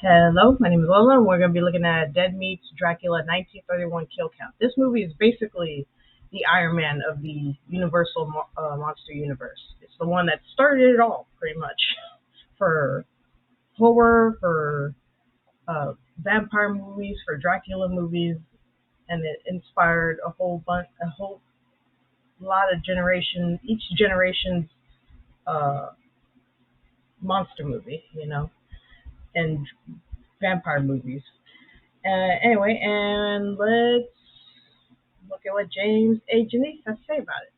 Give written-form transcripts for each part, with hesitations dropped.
Hello, my name is Lola, and we're going to be looking at Dead Meat's Dracula 1931 Kill Count. This movie is basically the Iron Man of the Universal Monster Universe. It's the one that started it all, pretty much, for horror, for vampire movies, for Dracula movies, and it inspired a whole lot of each generation's monster movie, and vampire movies. Anyway, and let's look at what James A. Janice has to say about it.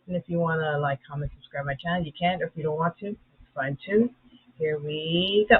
And if you want to like, comment, subscribe my channel, you can. Or if you don't want to, it's fine too. Here we go.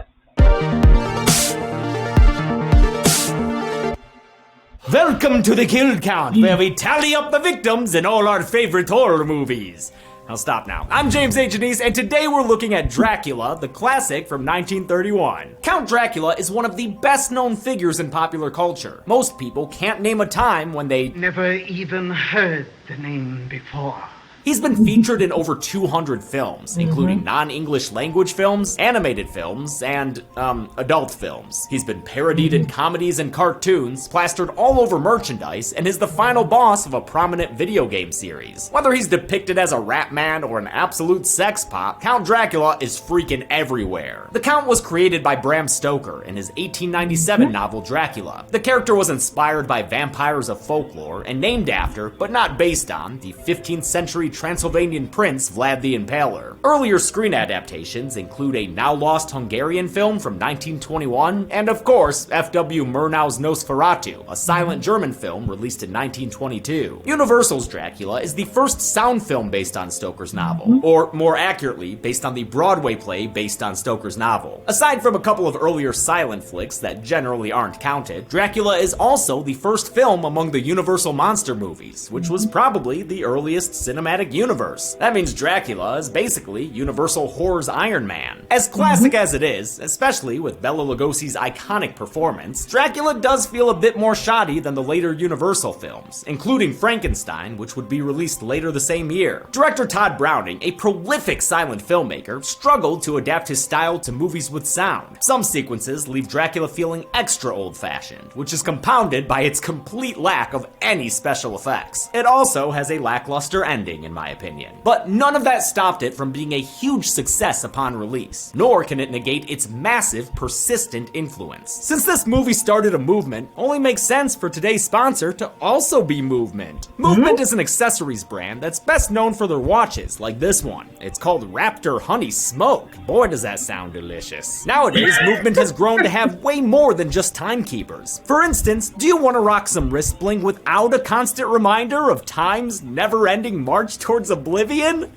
Welcome to the Kill Count, where we tally up the victims in all our favorite horror movies. Now stop now. I'm James A. Janice, and today we're looking at Dracula, the classic from 1931. Count Dracula is one of the best known figures in popular culture. Most people can't name a time when they never even heard the name before. He's been featured in over 200 films, including non-English language films, animated films, and, adult films. He's been parodied in comedies and cartoons, plastered all over merchandise, and is the final boss of a prominent video game series. Whether he's depicted as a rat man or an absolute sex pot, Count Dracula is freaking everywhere. The Count was created by Bram Stoker in his 1897 novel Dracula. The character was inspired by vampires of folklore and named after, but not based on, the 15th century Transylvanian prince Vlad the Impaler. Earlier screen adaptations include a now-lost Hungarian film from 1921, and of course, F.W. Murnau's Nosferatu, a silent German film released in 1922. Universal's Dracula is the first sound film based on Stoker's novel, or more accurately, based on the Broadway play based on Stoker's novel. Aside from a couple of earlier silent flicks that generally aren't counted, Dracula is also the first film among the Universal monster movies, which was probably the earliest cinematic universe. That means Dracula is basically Universal Horror's Iron Man. As classic as it is, especially with Bela Lugosi's iconic performance, Dracula does feel a bit more shoddy than the later Universal films, including Frankenstein, which would be released later the same year. Director Todd Browning, a prolific silent filmmaker, struggled to adapt his style to movies with sound. Some sequences leave Dracula feeling extra old-fashioned, which is compounded by its complete lack of any special effects. It also has a lackluster ending, in my opinion. But none of that stopped it from being a huge success upon release, nor can it negate its massive, persistent influence. Since this movie started a movement, only makes sense for today's sponsor to also be Movement. Movement is an accessories brand that's best known for their watches, like this one. It's called Raptor Honey Smoke. Boy, does that sound delicious. Nowadays, Movement has grown to have way more than just timekeepers. For instance, do you want to rock some wrist bling without a constant reminder of time's never-ending march towards oblivion?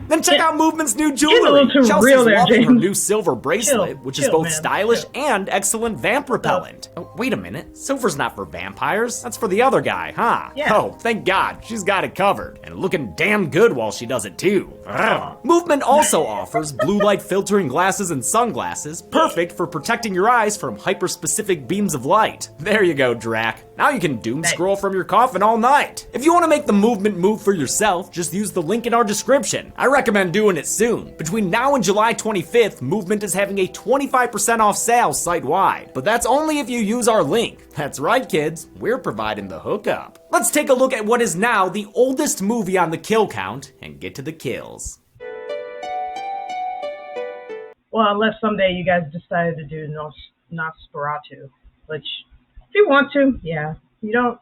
Then check out Movement's new jewelry. Chelsea's loving her new silver bracelet, which is both stylish and excellent vamp repellent. Oh, wait a minute. Silver's not for vampires. That's for the other guy, huh? Yeah. Oh, thank God. She's got it covered. And looking damn good while she does it, too. Movement also offers blue light filtering glasses and sunglasses, perfect for protecting your eyes from hyper-specific beams of light. There you go, Drac. Now you can doom scroll from your coffin all night. If you want to make the Movement move for yourself, just use the link in our description. I recommend doing it soon. Between now and July 25th, Movement is having a 25% off sale site-wide. But that's only if you use our link. That's right, kids. We're providing the hookup. Let's take a look at what is now the oldest movie on the kill count and get to the kills. Well, unless someday you guys decided to do Nosferatu, which, if you want to, yeah. If you don't,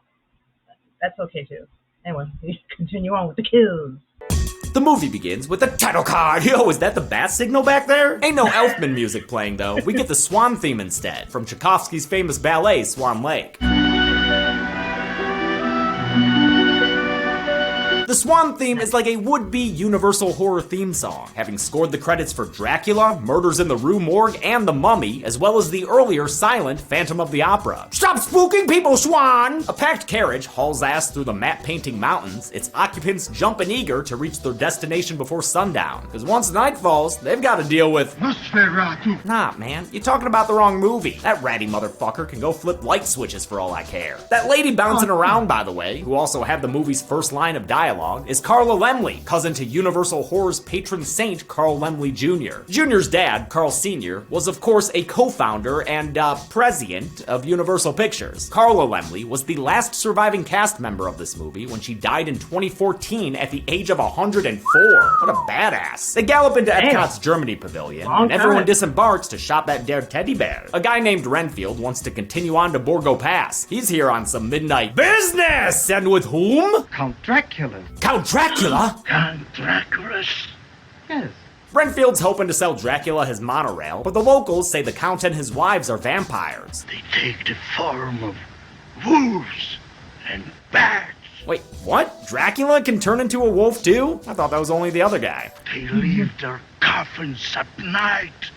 that's okay too. Anyway, we continue on with the kills. The movie begins with the title card. Yo, is that the bat signal back there? Ain't no Elfman music playing though. We get the Swan theme instead, from Tchaikovsky's famous ballet, Swan Lake. The Swan theme is like a would-be Universal horror theme song, having scored the credits for Dracula, Murders in the Rue Morgue, and The Mummy, as well as the earlier silent Phantom of the Opera. Stop spooking people, Swan! A packed carriage hauls ass through the matte-painting mountains, its occupants jumping eager to reach their destination before sundown, because once night falls, they've got to deal with Nosferatu. Nah, man, you're talking about the wrong movie. That ratty motherfucker can go flip light switches for all I care. That lady bouncing around, by the way, who also had the movie's first line of dialogue, dialogue is Carla Laemmle, cousin to Universal Horror's patron saint Carl Laemmle Jr. Jr.'s dad, Carl Sr., was of course a co-founder and president of Universal Pictures. Carla Laemmle was the last surviving cast member of this movie when she died in 2014 at the age of 104. What a badass. They gallop into Epcot's Germany pavilion, and everyone disembarks to shop at their teddy bear. A guy named Renfield wants to continue on to Borgo Pass. He's here on some midnight business! And with whom? Count Dracula. Count Dracula? Count Dracula? Yes. Renfield's hoping to sell Dracula his monorail, but the locals say the Count and his wives are vampires. They take the form of wolves and bats. Wait, what? Dracula can turn into a wolf too? I thought that was only the other guy. They leave their coffins at night,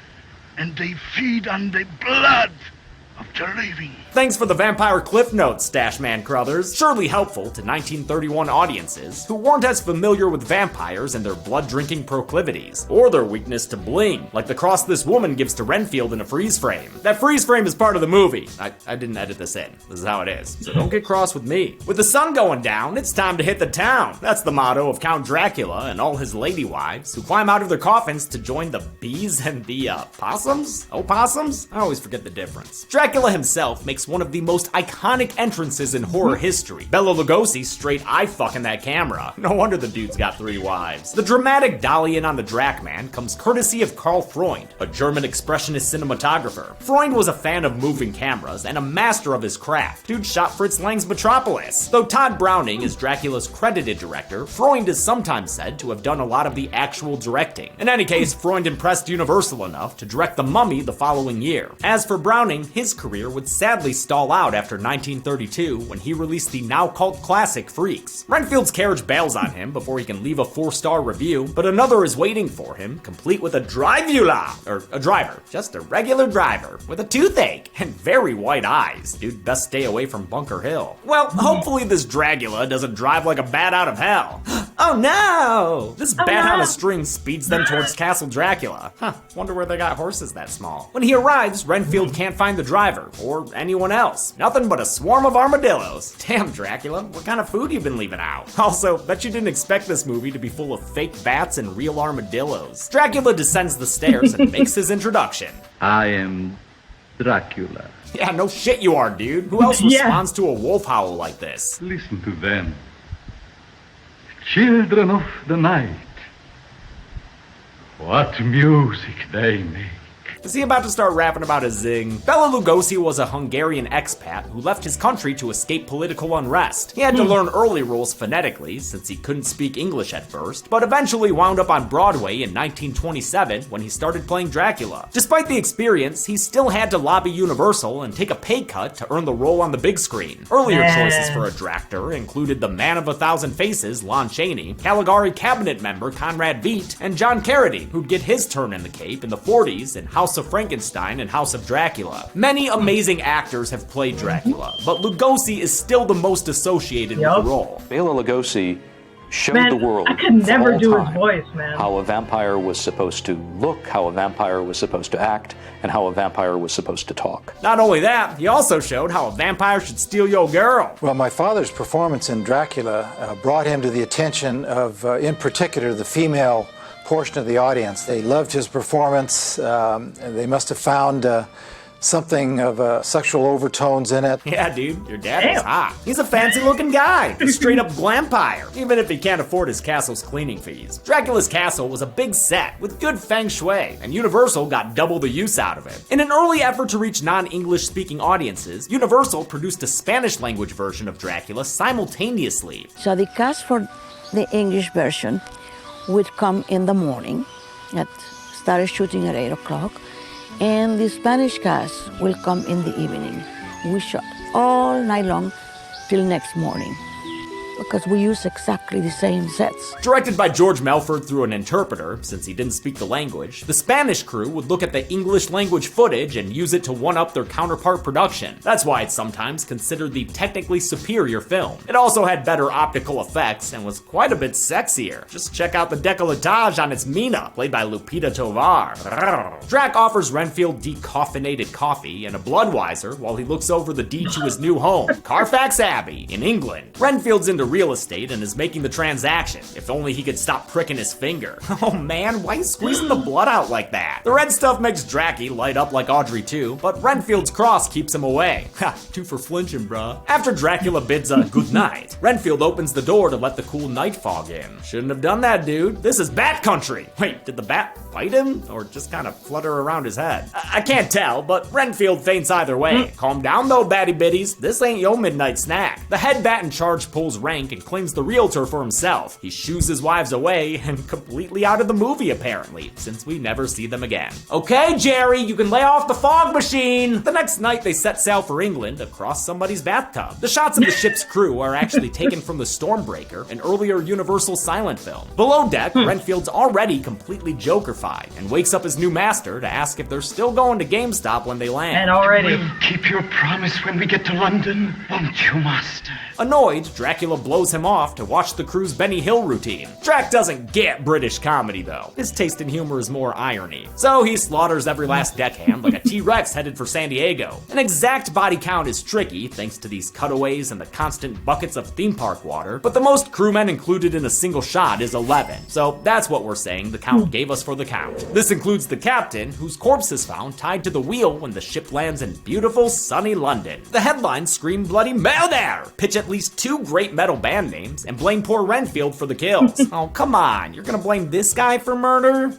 and they feed on the blood of the living. Thanks for the vampire cliff notes, Stashman Crothers. Surely helpful to 1931 audiences who weren't as familiar with vampires and their blood-drinking proclivities, or their weakness to bling, like the cross this woman gives to Renfield in a freeze frame. That freeze frame is part of the movie. I didn't edit this in. This is how it is. So don't get cross with me. With the sun going down, it's time to hit the town. That's the motto of Count Dracula and all his lady wives, who climb out of their coffins to join the bees and the, possums? Opossums? I always forget the difference. Dracula himself makes one of the most iconic entrances in horror history. Bela Lugosi straight eye-fucking that camera. No wonder the dude's got 3 wives. The dramatic dolly-in on the Dracman comes courtesy of Karl Freund, a German expressionist cinematographer. Freund was a fan of moving cameras and a master of his craft. Dude shot Fritz Lang's Metropolis. Though Todd Browning is Dracula's credited director, Freund is sometimes said to have done a lot of the actual directing. In any case, Freund impressed Universal enough to direct The Mummy the following year. As for Browning, his career would sadly stall out after 1932 when he released the now cult classic Freaks. Renfield's carriage bails on him before he can leave a 4-star review, but another is waiting for him, complete with a drivula, or a driver, just a regular driver, with a toothache and very white eyes. Dude, best stay away from Bunker Hill. Well, hopefully this Dracula doesn't drive like a bat out of hell. Oh no! This bat on a string speeds them towards Castle Dracula. Huh, wonder where they got horses that small. When he arrives, Renfield can't find the driver, or anyone else. Nothing but a swarm of armadillos. Damn, Dracula, what kind of food you been leaving out? Also, bet you didn't expect this movie to be full of fake bats and real armadillos. Dracula descends the stairs and makes his introduction. I am Dracula. Yeah, no shit you are, dude. Who else responds to a wolf howl like this? Listen to them. Children of the night. What music they make. Is he about to start rapping about a zing? Bela Lugosi was a Hungarian expat who left his country to escape political unrest. He had to learn early roles phonetically since he couldn't speak English at first, but eventually wound up on Broadway in 1927 when he started playing Dracula. Despite the experience, he still had to lobby Universal and take a pay cut to earn the role on the big screen. Earlier choices for a Dractor included the Man of a Thousand Faces, Lon Chaney, Caligari cabinet member Conrad Veidt, and John Carradine, who'd get his turn in the cape in the 40s in House of Frankenstein and House of Dracula. Many amazing actors have played Dracula, but Lugosi is still the most associated with the role. Bela Lugosi showed the world I could never do his voice, man. how a vampire was supposed to look, how a vampire was supposed to act, and how a vampire was supposed to talk. Not only that, he also showed how a vampire should steal your girl. Well, my father's performance in Dracula brought him to the attention of, in particular, the female portion of the audience. They loved his performance. They must have found something of sexual overtones in it. Yeah, dude, your dad is hot. He's a fancy-looking guy, a straight-up glampire, even if he can't afford his castle's cleaning fees. Dracula's castle was a big set with good feng shui, and Universal got double the use out of it. In an early effort to reach non-English-speaking audiences, Universal produced a Spanish-language version of Dracula simultaneously. So the cast for the English version would come in the morning, started shooting at 8 o'clock, and the Spanish cast will come in the evening. We shot all night long till next morning, because we use exactly the same sets. Directed by George Melford through an interpreter, since he didn't speak the language, the Spanish crew would look at the English language footage and use it to one-up their counterpart production. That's why it's sometimes considered the technically superior film. It also had better optical effects and was quite a bit sexier. Just check out the décolletage on its Mina, played by Lupita Tovar. Drac offers Renfield decaffeinated coffee and a Bloodweiser while he looks over the deed to his new home, Carfax Abbey, in England. Renfield's into real estate and is making the transaction. If only he could stop pricking his finger. Oh man, why are you squeezing the blood out like that? The red stuff makes Dracky light up like Audrey too, but Renfield's cross keeps him away. Ha, 2 for flinching, bruh. After Dracula bids a good night, Renfield opens the door to let the cool night fog in. Shouldn't have done that, dude. This is bat country. Wait, did the bat bite him? Or just kind of flutter around his head? I can't tell, but Renfield faints either way. Calm down though, batty biddies. This ain't your midnight snack. The head bat in charge pulls rank and claims the realtor for himself. He shoos his wives away and completely out of the movie apparently, since we never see them again. Okay, Jerry, you can lay off the fog machine. The next night they set sail for England across somebody's bathtub. The shots of the ship's crew are actually taken from the Stormbreaker, an earlier Universal silent film. Below deck, Renfield's already completely Joker-fied and wakes up his new master to ask if they're still going to GameStop when they land. And already. We'll keep your promise when we get to London, won't you, Master? Annoyed, Dracula blows him off to watch the crew's Benny Hill routine. Drac doesn't get British comedy though. His taste in humor is more irony. So he slaughters every last deckhand like a T-Rex headed for San Diego. An exact body count is tricky thanks to these cutaways and the constant buckets of theme park water, but the most crewmen included in a single shot is 11. So that's what we're saying the count gave us for the count. This includes the captain, whose corpse is found tied to the wheel when the ship lands in beautiful sunny London. The headlines scream bloody murder, pitch at least 2 great metal band names, and blame poor Renfield for the kills. Oh, come on, you're gonna blame this guy for murder?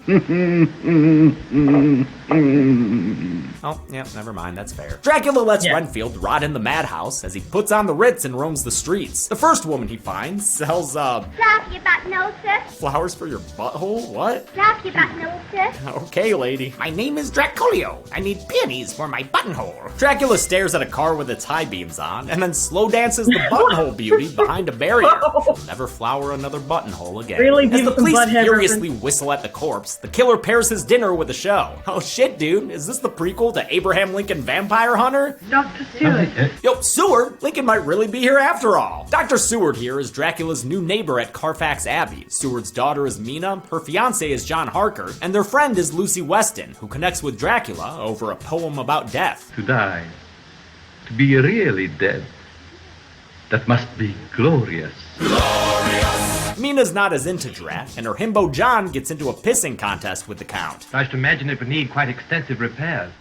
Oh, yeah, never mind, that's fair. Dracula lets Renfield rot in the madhouse as he puts on the Ritz and roams the streets. The first woman he finds sells, Flowers you got no, sir? flowers for your butthole? What? Flowers you got no, sir? Okay, lady. My name is Draculio. I need peonies for my buttonhole. Dracula stares at a car with its high beams on and then slow dances the buttonhole beauty behind a barrier. He'll never flower another buttonhole again. Really? As the police Butthead furiously whistle at the corpse, the killer pairs his dinner with a show. Oh shit, dude. Is this the prequel to Abraham Lincoln Vampire Hunter? Dr. Seward. Yo, Seward, Lincoln might really be here after all. Dr. Seward here is Dracula's new neighbor at Carfax Abbey. Seward's daughter is Mina, her fiance is John Harker, and their friend is Lucy Weston, who connects with Dracula over a poem about death. To die, to be really dead, that must be glorious. Mina's not as into Drac, and her himbo John gets into a pissing contest with the Count. I should imagine it would need quite extensive repairs.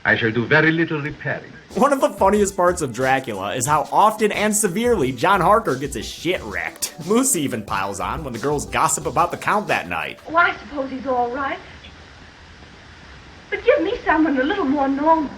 I shall do very little repairing. One of the funniest parts of Dracula is how often and severely John Harker gets his shit wrecked. Moose even piles on when the girls gossip about the Count that night. Oh, I suppose he's all right. But give me someone a little more normal.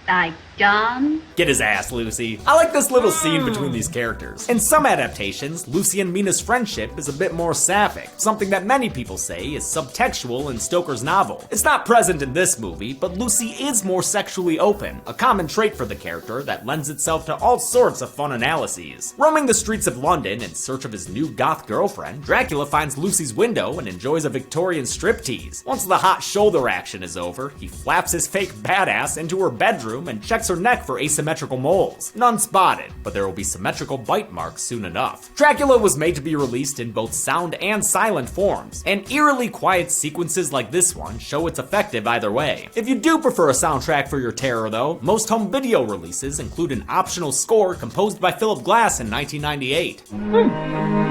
Like John? Get his ass, Lucy. I like this little scene between these characters. In some adaptations, Lucy and Mina's friendship is a bit more sapphic, something that many people say is subtextual in Stoker's novel. It's not present in this movie, but Lucy is more sexually open, a common trait for the character that lends itself to all sorts of fun analyses. Roaming the streets of London in search of his new goth girlfriend, Dracula finds Lucy's window and enjoys a Victorian striptease. Once the hot shoulder action is over, he flaps his fake badass into her bedroom and checks her neck for asymmetrical moles. None spotted, but there will be symmetrical bite marks soon enough. Dracula was made to be released in both sound and silent forms, and eerily quiet sequences like this one show it's effective either way. If you do prefer a soundtrack for your terror though, most home video releases include an optional score composed by Philip Glass in 1998.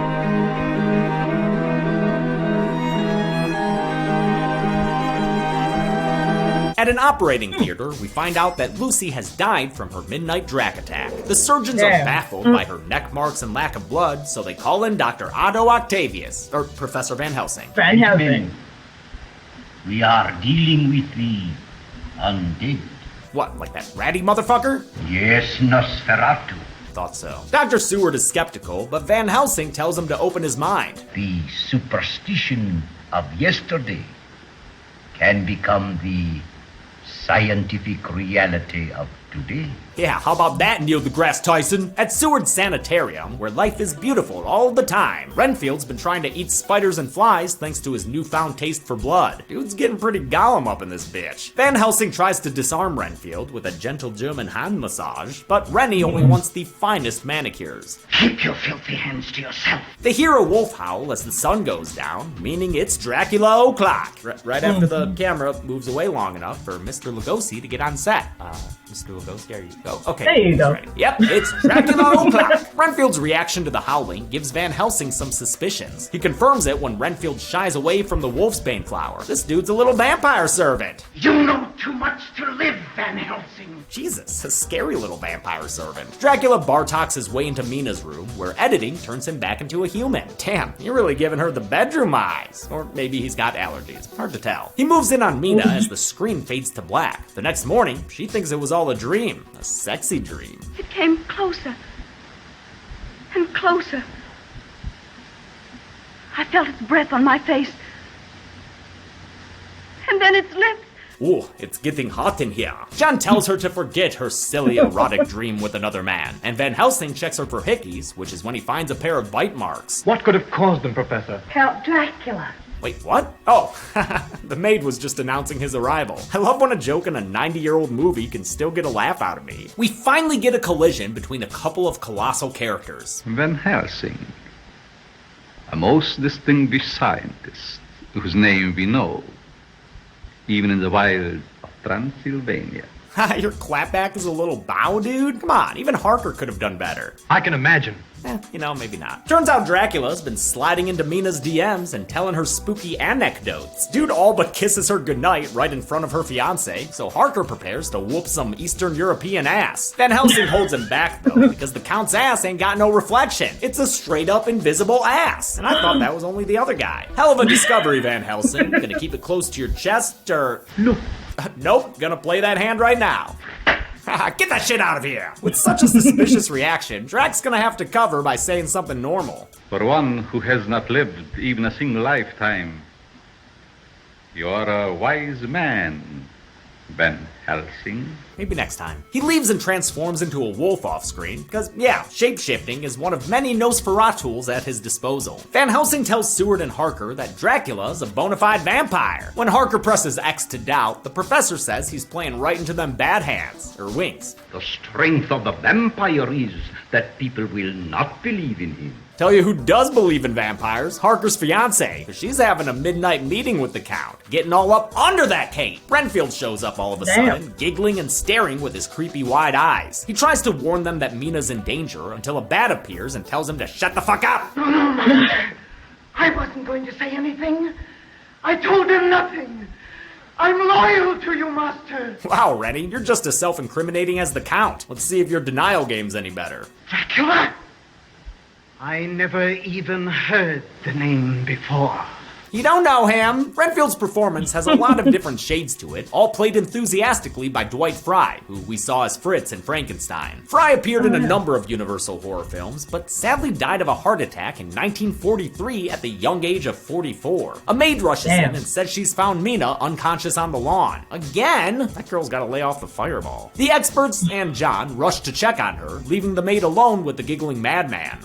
At an operating theater, we find out that Lucy has died from her midnight Drac attack. The surgeons are baffled by her neck marks and lack of blood, so they call in Dr. Otto Octavius, or Professor Van Helsing. Van Helsing. We are dealing with the undead. What, like that ratty motherfucker? Yes, Nosferatu. Thought so. Dr. Seward is skeptical, but Van Helsing tells him to open his mind. The superstition of yesterday can become the scientific reality of today. Yeah, how about that, Neil deGrasse Tyson? At Seward's sanitarium, where life is beautiful all the time, Renfield's been trying to eat spiders and flies thanks to his newfound taste for blood. Dude's getting pretty Gollum up in this bitch. Van Helsing tries to disarm Renfield with a gentle German hand massage, but Rennie only wants the finest manicures. Keep your filthy hands to yourself. They hear a wolf howl as the sun goes down, meaning it's Dracula o'clock. Right after the camera moves away long enough for Mr. Lugosi to get on set. Mr. go scare you. Go. Okay. There you go. Ready. Yep, it's Dracula o'clock. Renfield's reaction to the howling gives Van Helsing some suspicions. He confirms it when Renfield shies away from the wolfsbane flower. This dude's a little vampire servant. You know too much to live, Van Helsing. Jesus, a scary little vampire servant. Dracula Bartoks his way into Mina's room, where editing turns him back into a human. Damn, you're really giving her the bedroom eyes. Or maybe he's got allergies. Hard to tell. He moves in on Mina as the screen fades to black. The next morning, she thinks it was all a dream. A sexy dream. It came closer and closer. I felt its breath on my face. And then its lips. Ooh, it's getting hot in here. John tells her to forget her silly erotic dream with another man, and Van Helsing checks her for hickeys, which is when he finds a pair of bite marks. What could have caused them, Professor? Count Dracula. Wait, what? Oh, the maid was just announcing his arrival. I love when a joke in a 90-year-old movie can still get a laugh out of me. We finally get a collision between a couple of colossal characters. Van Helsing, a most distinguished scientist whose name we know, even in the wilds of Transylvania. Your clapback is a little bow, dude? Come on, even Harker could have done better. I can imagine. Maybe not. Turns out Dracula's been sliding into Mina's DMs and telling her spooky anecdotes. Dude all but kisses her goodnight right in front of her fiance, so Harker prepares to whoop some Eastern European ass. Van Helsing holds him back, though, because the Count's ass ain't got no reflection. It's a straight-up invisible ass. And I thought that was only the other guy. Hell of a discovery, Van Helsing. Gonna keep it close to your chest, or... Look. Nope, gonna play that hand right now. Get that shit out of here! With such a suspicious reaction, Drac's gonna have to cover by saying something normal. For one who has not lived even a single lifetime, you are a wise man, Van Helsing. Maybe next time. He leaves and transforms into a wolf off screen, because, yeah, shapeshifting is one of many Nosferatu's at his disposal. Van Helsing tells Seward and Harker that Dracula's a bona fide vampire. When Harker presses X to doubt, the professor says he's playing right into them bad hands, or wings. The strength of the vampire is that people will not believe in him. Tell you who does believe in vampires, Harker's fiance, because she's having a midnight meeting with the Count, getting all up under that cape. Renfield shows up all of a sudden, giggling and staring with his creepy wide eyes. He tries to warn them that Mina's in danger until a bat appears and tells him to shut the fuck up. No, Master. I wasn't going to say anything. I told him nothing. I'm loyal to you, Master. Wow, Rennie, you're just as self-incriminating as the Count. Let's see if your denial game's any better. Dracula? I never even heard the name before. You don't know him. Renfield's performance has a lot of different shades to it, all played enthusiastically by Dwight Frye, who we saw as Fritz in Frankenstein. Frye appeared in a number of Universal horror films, but sadly died of a heart attack in 1943 at the young age of 44. A maid rushes in and says she's found Mina unconscious on the lawn. Again? That girl's gotta lay off the fireball. The experts and John rush to check on her, leaving the maid alone with the giggling madman.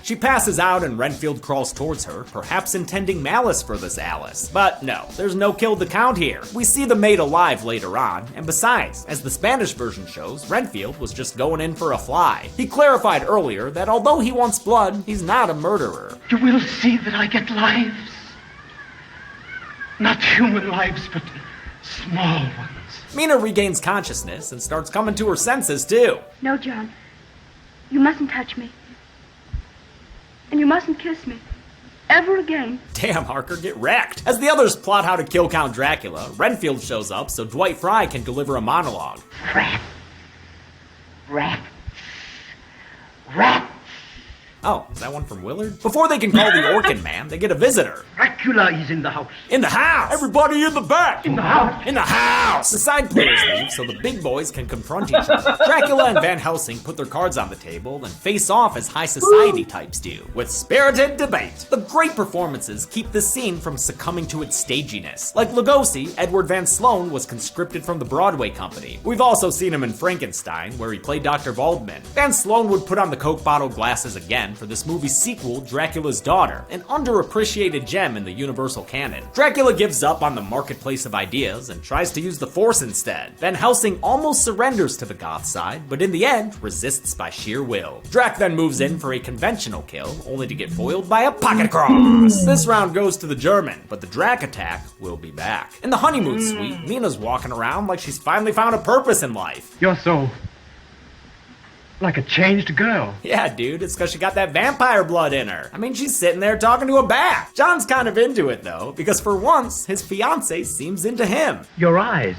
She passes out and Renfield crawls towards her, perhaps intending malice for this Alice. But no, there's no kill to count here. We see the maid alive later on, and besides, as the Spanish version shows, Renfield was just going in for a fly. He clarified earlier that although he wants blood, he's not a murderer. You will see that I get lives. Not human lives, but small ones. Mina regains consciousness and starts coming to her senses too. No, John. You mustn't touch me. And you mustn't kiss me. Ever again. Damn, Harker, get wrecked. As the others plot how to kill Count Dracula, Renfield shows up so Dwight Frye can deliver a monologue. Rats. Rats. Rats. Oh, is that one from Willard? Before they can call the Orkin Man, they get a visitor. Dracula is in the house. In the house! Everybody in the back! In the house! In the house! The side players leave so the big boys can confront each other. Dracula and Van Helsing put their cards on the table and face off as high society types do, with spirited debate. The great performances keep the scene from succumbing to its staginess. Like Lugosi, Edward Van Sloan was conscripted from the Broadway company. We've also seen him in Frankenstein, where he played Dr. Waldman. Van Sloan would put on the Coke bottle glasses again, again for this movie's sequel, Dracula's Daughter, an underappreciated gem in the Universal canon. Dracula gives up on the marketplace of ideas and tries to use the Force instead. Van Helsing almost surrenders to the goth side, but in the end, resists by sheer will. Drac then moves in for a conventional kill, only to get foiled by a pocket cross. This round goes to the German, but the Drac attack will be back. In the honeymoon suite, Mina's walking around like she's finally found a purpose in life. You're so... like a changed girl. Yeah, dude, it's because she got that vampire blood in her. I mean, she's sitting there talking to a bat. John's kind of into it, though, because for once, his fiancée seems into him. Your eyes.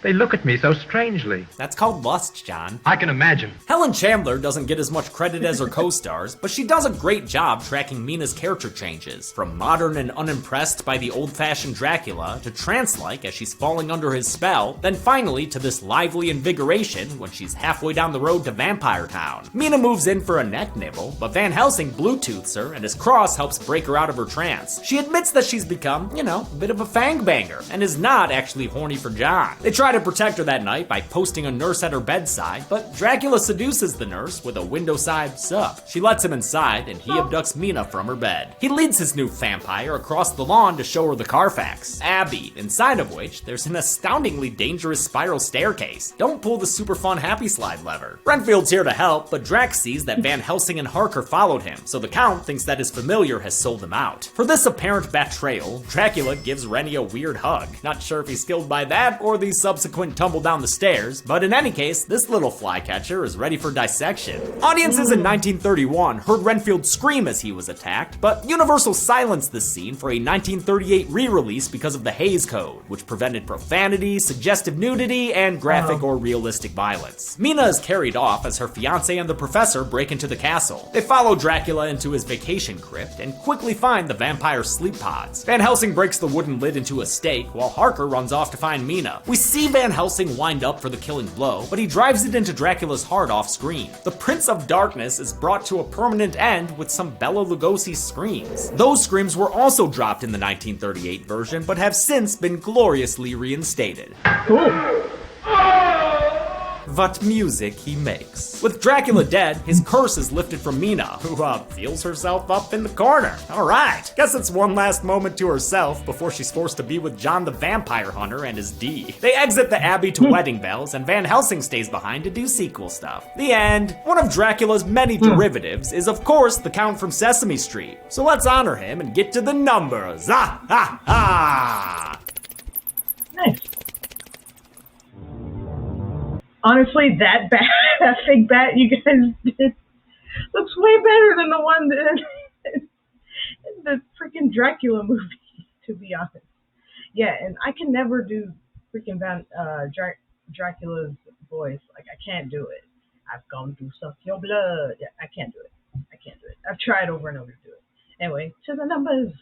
They look at me so strangely. That's called lust, John. I can imagine. Helen Chandler doesn't get as much credit as her co-stars, but she does a great job tracking Mina's character changes, from modern and unimpressed by the old-fashioned Dracula to trance-like as she's falling under his spell, then finally to this lively invigoration when she's halfway down the road to Vampire Town. Mina moves in for a neck nibble, but Van Helsing Bluetooths her, and his cross helps break her out of her trance. She admits that she's become, a bit of a fangbanger, and is not actually horny for John. They try to protect her that night by posting a nurse at her bedside, but Dracula seduces the nurse with a window-side sup. She lets him inside, and he abducts Mina from her bed. He leads his new vampire across the lawn to show her the Carfax, Abbey, inside of which there's an astoundingly dangerous spiral staircase. Don't pull the super fun happy slide lever. Renfield's here to help, but Drac sees that Van Helsing and Harker followed him, so the Count thinks that his familiar has sold him out. For this apparent betrayal, Dracula gives Rennie a weird hug. Not sure if he's skilled by that or the subsequent tumble down the stairs, but in any case, this little flycatcher is ready for dissection. Audiences in 1931 heard Renfield scream as he was attacked, but Universal silenced this scene for a 1938 re-release because of the Hays Code, which prevented profanity, suggestive nudity, and graphic or realistic violence. Mina is carried off as her fiancé and the professor break into the castle. They follow Dracula into his vacation crypt and quickly find the vampire sleep pods. Van Helsing breaks the wooden lid into a stake while Harker runs off to find Mina. We see Van Helsing wind up for the killing blow, but he drives it into Dracula's heart off screen. The Prince of Darkness is brought to a permanent end with some Bela Lugosi screams. Those screams were also dropped in the 1938 version, but have since been gloriously reinstated. Cool. What music he makes. With Dracula dead, his curse is lifted from Mina, who, feels herself up in the corner. Alright, guess it's one last moment to herself before she's forced to be with John the Vampire Hunter and his D. They exit the Abbey to wedding bells, and Van Helsing stays behind to do sequel stuff. The end. One of Dracula's many derivatives is, of course, the Count from Sesame Street. So let's honor him and get to the numbers. Ah, ha, ha! Nice. Honestly, that bat, that fake bat you guys did looks way better than the one that in the freaking Dracula movie, to be honest. Yeah, and I can never do freaking Dracula's voice. Like, I can't do it. I've gone through suck your blood. Yeah, I can't do it. I can't do it. I've tried over and over to do it. Anyway, to the numbers.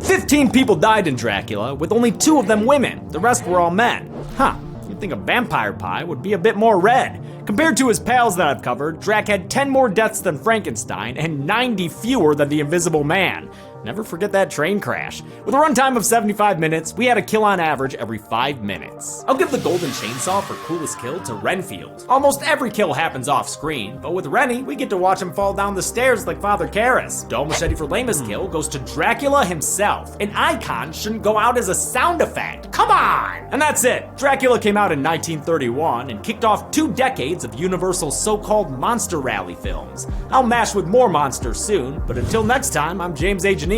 15 people died in Dracula, with only 2 of them women. The rest were all men. Huh. You'd think a vampire pie would be a bit more red. Compared to his pals that I've covered, Drac had 10 more deaths than Frankenstein and 90 fewer than the Invisible Man. Never forget that train crash. With a runtime of 75 minutes, we had a kill on average every 5 minutes. I'll give the golden chainsaw for coolest kill to Renfield. Almost every kill happens off screen, but with Rennie, we get to watch him fall down the stairs like Father Karras. Dull machete for lamest kill goes to Dracula himself. An icon shouldn't go out as a sound effect. Come on! And that's it. Dracula came out in 1931 and kicked off 2 decades of Universal's so-called monster rally films. I'll mash with more monsters soon, but until next time, I'm James A. Janice.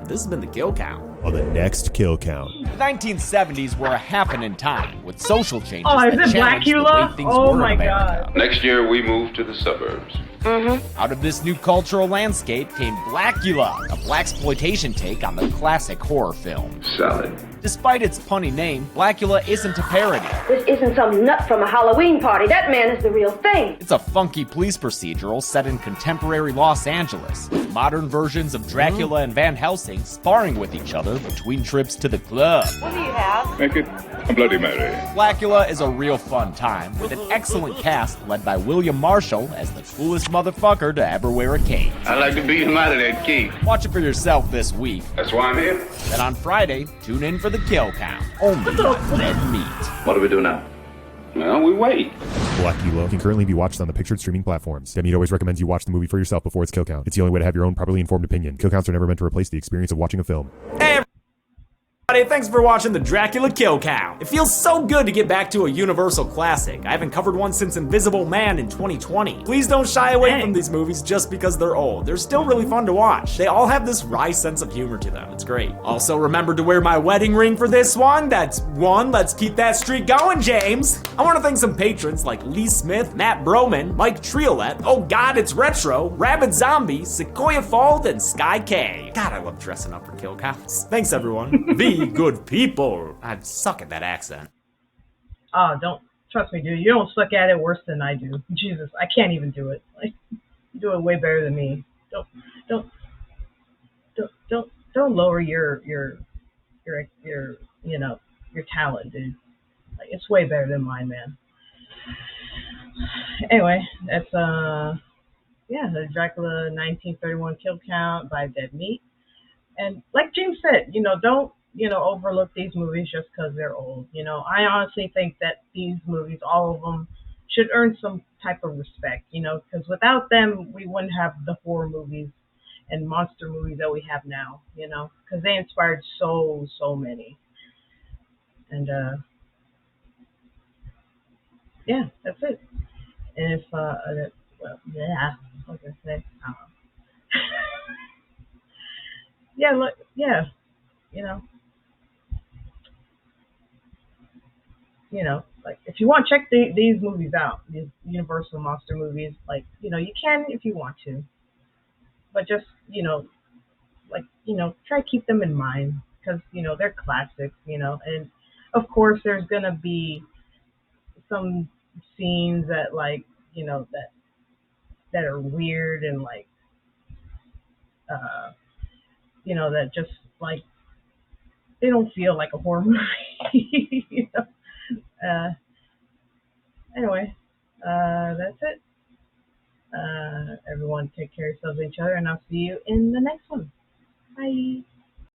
This has been the Kill Count. On the next Kill Count. The 1970s were a happening time with social changes. Oh, is that it challenged the Blackula? way things Oh were my in America. God. Next year, we move to the suburbs. Out of this new cultural landscape came Blackula, a blaxploitation take on the classic horror film. Solid. Despite its punny name, Blackula isn't a parody. This isn't some nut from a Halloween party. That man is the real thing. It's a funky police procedural set in contemporary Los Angeles, with modern versions of Dracula and Van Helsing sparring with each other between trips to the club. What do you have? Make it a Bloody Mary. Blackula is a real fun time, with an excellent cast led by William Marshall as the coolest motherfucker to ever wear a cape. I'd like to beat him out of that key. Watch it for yourself this week. That's why I'm here. Then on Friday, tune in for the Kill Count, only on Red Meat. What do we do now? Well, we wait. Blackula can currently be watched on the pictured streaming platforms. Demi always recommends you watch the movie for yourself before its kill count. It's the only way to have your own properly informed opinion. Kill counts are never meant to replace the experience of watching a film. Hey, thanks for watching the Dracula Kill Count. It feels so good to get back to a Universal classic. I haven't covered one since Invisible Man in 2020. Please don't shy away from these movies just because they're old. They're still really fun to watch. They all have this wry sense of humor to them. It's great. Also, remember to wear my wedding ring for this one. That's one. Let's keep that streak going, James. I want to thank some patrons like Lee Smith, Matt Broman, Mike Triolet, Oh God, It's Retro, Rabid Zombie, Sequoia Fold, and Sky K. God, I love dressing up for kill counts. Thanks, everyone. Good people. I suck at that accent. Oh, don't trust me, dude. You don't suck at it worse than I do. Jesus, I can't even do it. Like, you do it way better than me. Don't lower your you know, your talent, dude. Like, it's way better than mine, man. Anyway, that's the Dracula 1931 kill count by Dead Meat. And like James said, don't overlook these movies just because they're old. I honestly think that these movies, all of them, should earn some type of respect. Because without them, we wouldn't have the horror movies and monster movies that we have now. Because they inspired so many. And yeah, that's it. And if what was I gonna say? Yeah, look, yeah, you know. Like if you want, check these movies out, these Universal monster movies. Like, you can if you want to, but just, try to keep them in mind because, they're classics, and of course there's gonna be some scenes that like, that are weird and like, that just like, they don't feel like a horror movie. Anyway, that's it. Everyone take care of yourselves and each other, and I'll see you in the next one. Bye.